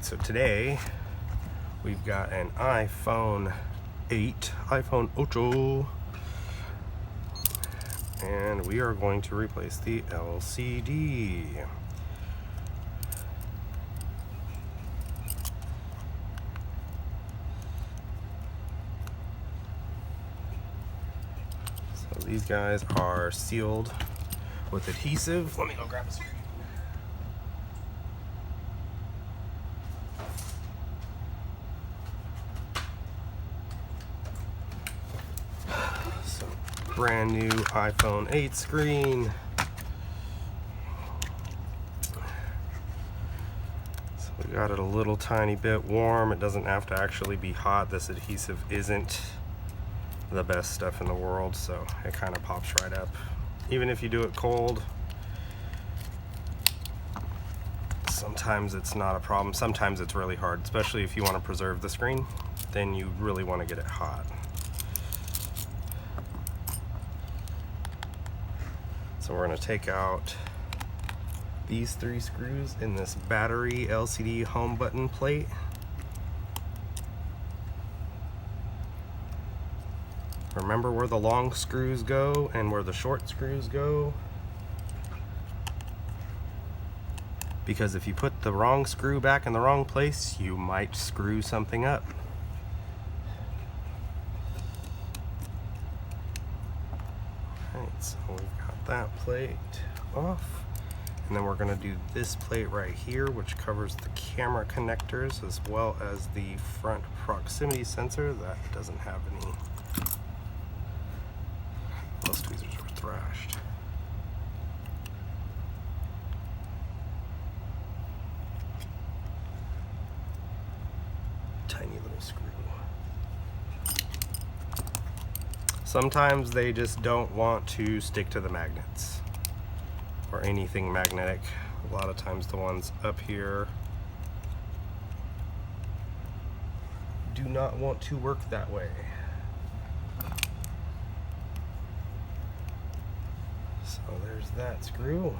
So today we've got an iPhone 8, iPhone 8, and we are going to replace the LCD. So these guys are sealed with adhesive. Let me go grab a screw. So brand new iPhone 8 screen. So we got it a little tiny bit warm. It doesn't have to actually be hot. This adhesive isn't the best stuff in the world, so it kind of pops right up. Even if you do it cold, sometimes it's not a problem. Sometimes it's really hard, especially if you want to preserve the screen, then you really want to get it hot. So we're going to take out these 3 screws in this battery LCD home button plate. Remember where the long screws go and where the short screws go, because if you put the wrong screw back in the wrong place, you might screw something up. Alright, so we've got that plate off, and then we're going to do this plate right here, which covers the camera connectors as well as the front proximity sensor that doesn't have any. Those tweezers are thrashed. Tiny little screw. Sometimes they just don't want to stick to the magnets or anything magnetic. A lot of times the ones up here do not want to work that way. So there's that screw.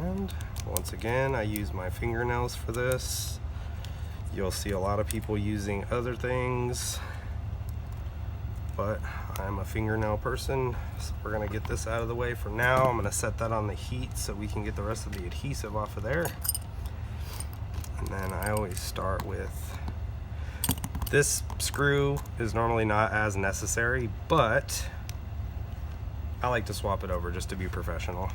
And once again, I use my fingernails for this. You'll see a lot of people using other things, but I'm a fingernail person, so we're gonna get this out of the way for now. I'm gonna set that on the heat so we can get the rest of the adhesive off of there. And then I always start with this screw. Is normally not as necessary, but I like to swap it over just to be professional.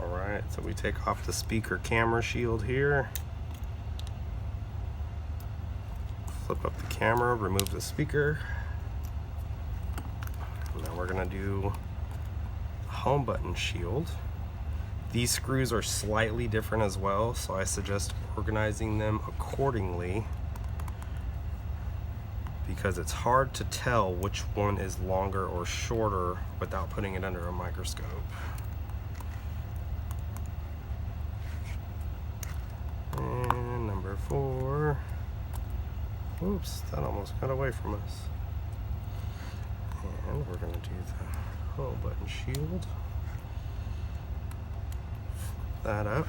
Alright, so we take off the speaker camera shield here. Flip up the camera, remove the speaker. And then we're going to do home button shield. These screws are slightly different as well, so I suggest organizing them accordingly, because it's hard to tell which one is longer or shorter without putting it under a microscope. And number 4. Oops, that almost got away from us. And we're going to do the home button shield. Flip that up.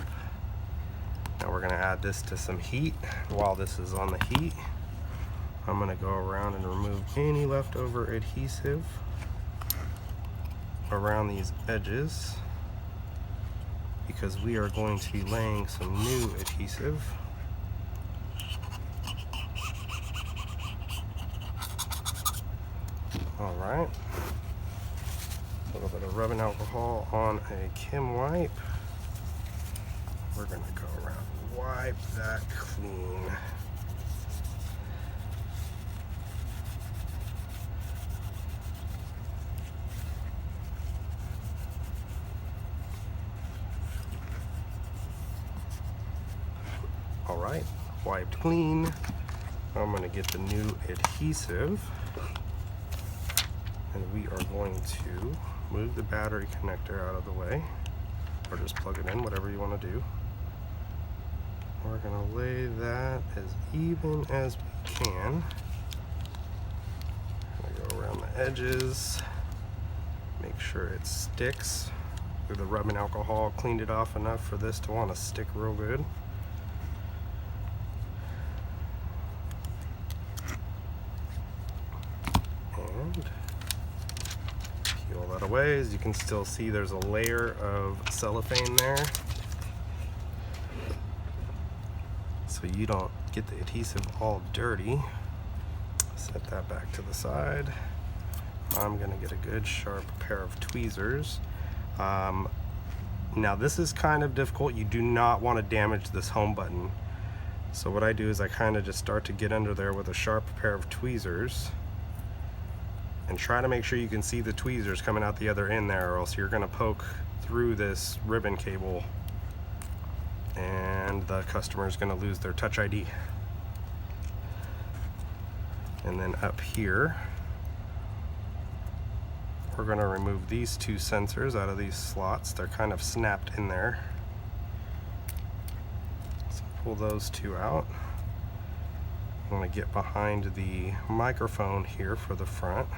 Now we're going to add this to some heat. While this is on the heat, I'm going to go around and remove any leftover adhesive around these edges, because we are going to be laying some new adhesive. Alright. A little bit of rubbing alcohol on a Kim wipe. We're going to go around and wipe that clean. All right, wiped clean. I'm going to get the new adhesive, and we are going to move the battery connector out of the way, or just plug it in, whatever you want to do. We're going to lay that as even as we can. Go around the edges, make sure it sticks. The rubbing alcohol cleaned it off enough for this to want to stick real good. And peel that away. As you can still see, there's a layer of cellophane there, so you don't get the adhesive all dirty. Set that back to the side. I'm gonna get a good sharp pair of tweezers. Now this is kind of difficult. You do not want to damage this home button. So what I do is I kind of just start to get under there with a sharp pair of tweezers and try to make sure you can see the tweezers coming out the other end there, or else you're gonna poke through this ribbon cable and the customer is gonna lose their Touch ID. And then up here, we're going to remove these two sensors out of these slots. They're kind of snapped in there. So pull those two out. I'm going to get behind the microphone here for the front.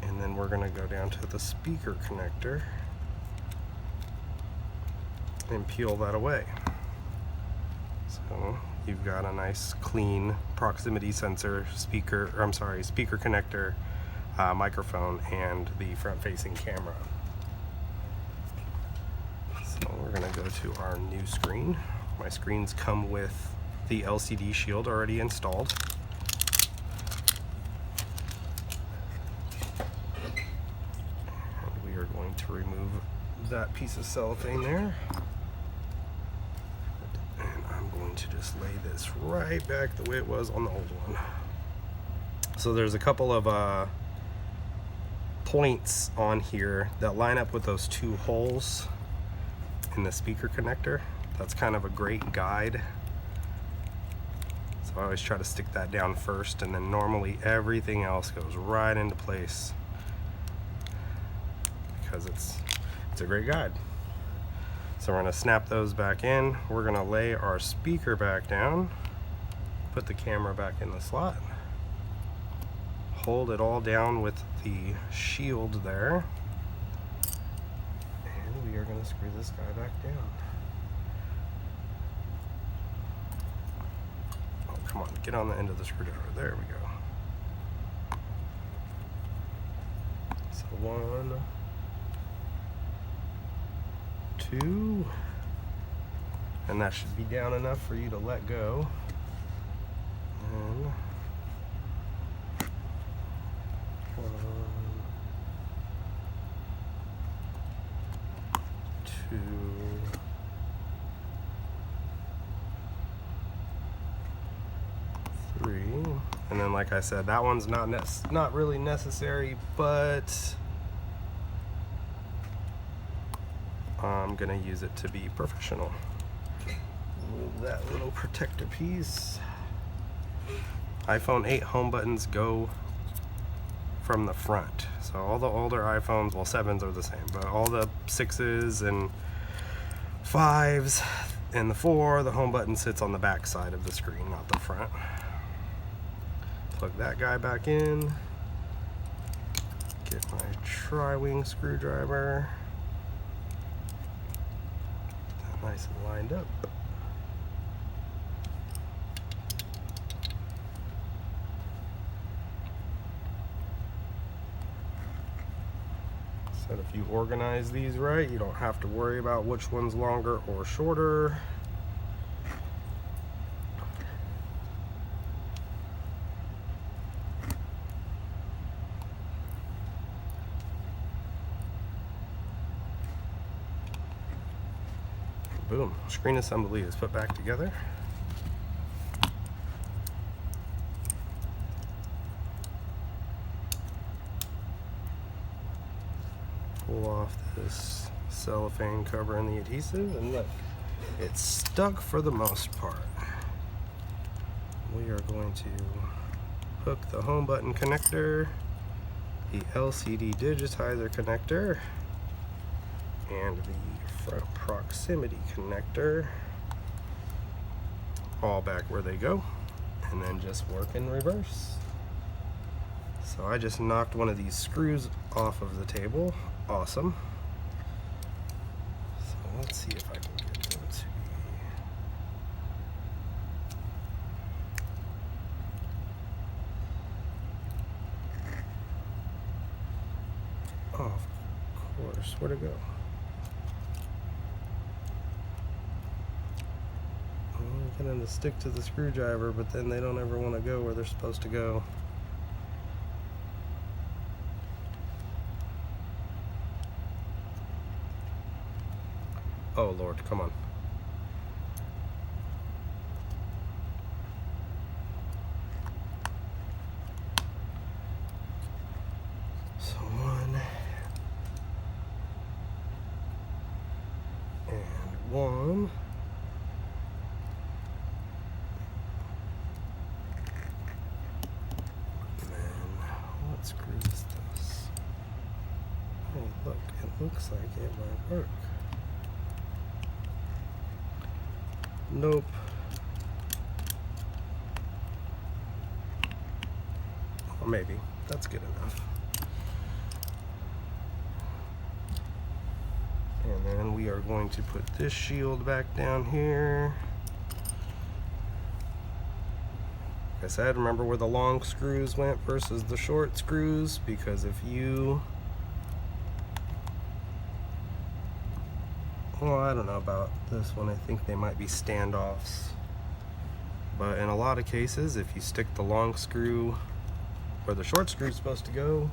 And then we're going to go down to the speaker connector and peel that away. So you've got a nice clean proximity sensor, speaker connector, microphone, and the front-facing camera. So we're gonna go to our new screen. My screens come with the LCD shield already installed. And we are going to remove that piece of cellophane there. To just lay this right back the way it was on the old one. So there's a couple of points on here that line up with those two holes in the speaker connector. That's kind of a great guide. So I always try to stick that down first, and then normally everything else goes right into place because it's a great guide. So we're going to snap those back in. We're going to lay our speaker back down, put the camera back in the slot, hold it all down with the shield there, and we are going to screw this guy back down. Oh, come on, get on the end of the screwdriver. There we go. So 1, 2, and that should be down enough for you to let go. And 1, 2, 3, and then like I said, that one's not really necessary, but I'm gonna use it to be professional. Move that little protector piece. iPhone 8 home buttons go from the front. So all the older iPhones, well, 7s are the same, but all the 6s and 5s and the 4, the home button sits on the back side of the screen, not the front. Plug that guy back in. Get my tri-wing screwdriver. Nice and lined up. So if you organize these right, you don't have to worry about which one's longer or shorter. Boom, screen assembly is put back together. Pull off this cellophane cover and the adhesive, and look, It's stuck for the most part. We are going to hook the home button connector, the LCD digitizer connector, and the front proximity connector all back where they go, and then just work in reverse. So I just knocked one of these screws off of the table. Awesome. So let's see if I can get them to oh, of course, where'd it go? Get them to stick to the screwdriver, but then they don't ever want to go where they're supposed to go. Oh Lord, come on. So one and one. And then what screw is this? Hey, look, it looks like it might work. Nope. Or maybe. That's good enough. And then we are going to put this shield back down here. Like I said, remember where the long screws went versus the short screws, because if you... Well, I don't know about this one. I think they might be standoffs. But in a lot of cases, if you stick the long screw where the short screw is supposed to go,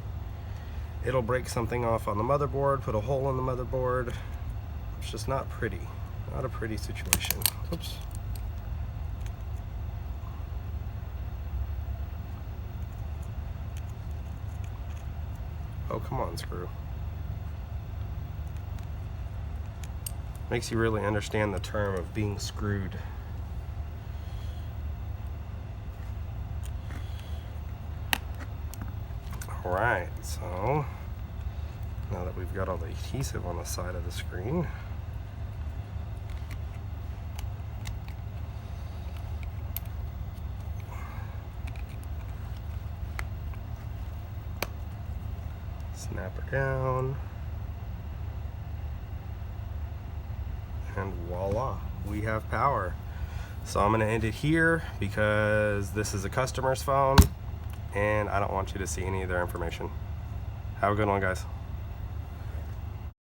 it'll break something off on the motherboard, put a hole in the motherboard. It's just not pretty. Not a pretty situation. Oops. Oh, come on, screw. Makes you really understand the term of being screwed. Alright, so now that we've got all the adhesive on the side of the screen, snap her down. And voila, we have power. So I'm gonna end it here because this is a customer's phone and I don't want you to see any of their information. Have a good one, guys.